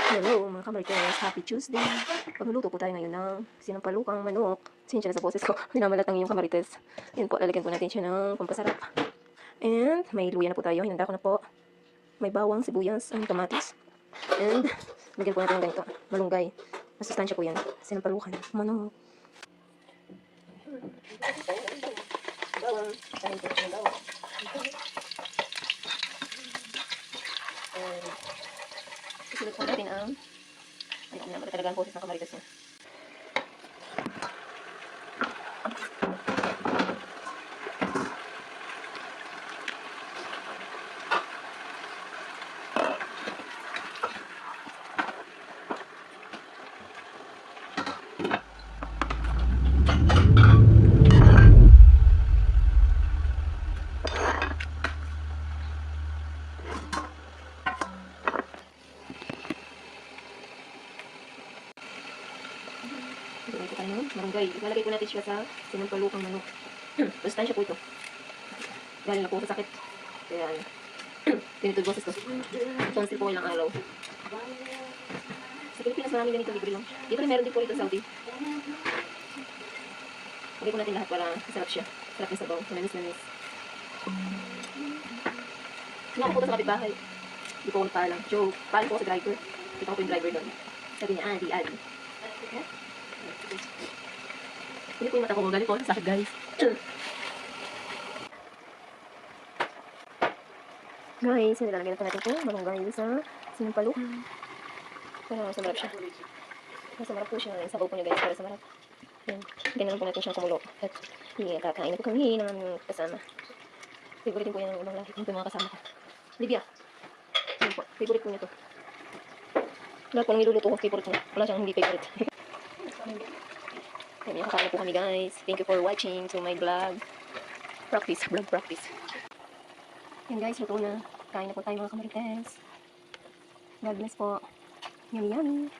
Hello mga kamarites, happy Tuesday. Magluluto po tayo ngayon ng sinampalukang manok. Sinsya na sa boses ko, minamalatang yung kamarites. Yan po, lalagyan po natin siya ng pampasarap. And may luya na po tayo, hinanda ko na po. May bawang, sibuyas, and kamatis. And lagyan po natin ng ganito, malunggay. Masustansya po yan, sinampalukan, manok. Bawang, kain po ng bawang. And susunod po natin ang ay, naman talaga ang boses ng kamarites niya. Ito tayo ng barangay. Ilalagay po natin siya sa sinampalukang manok. Sustansya po ito. Galing na po sa sakit. Kaya, ganito boses ko. Tonsil po ilang araw. Sa Pilipinas maraming ganito libre lang. Dito rin meron din po rito sa Saudi. Lagay po natin lahat para masarap siya. Sarap yung sabaw. Manamis-namis. Sinako po ito sa kapitbahay. Hindi po ako nagpaalam. So, paalam po ako sa driver. Kita ko po yung driver doon. Sabi niya, Adi. Hindi po yung mata ko. Galing po sa sakit, guys. Guys, nilalagay na po natin ito. Malunggay sa sinampaluk. Para masarap siya. Masarap po siya. Sabaw po niya, guys. Para sa marap. Yan. Ganyan lang po natin siyang kumulo. At kakain na po kami ng aming kasama. Favorite din po yan ng ibang lahi. Ito yung mga kasama ko. Livia. Yan po. Favorite po niya to. Lahat po nang niluluto ko, favorite niya. Wala siyang hindi favorite. Yan, kakain na po kami, guys. Thank you for watching to my vlog. Vlog practice. Yan, guys. Luto na. Kain na po tayo mga kamarites. God bless po. Yummy, yummy.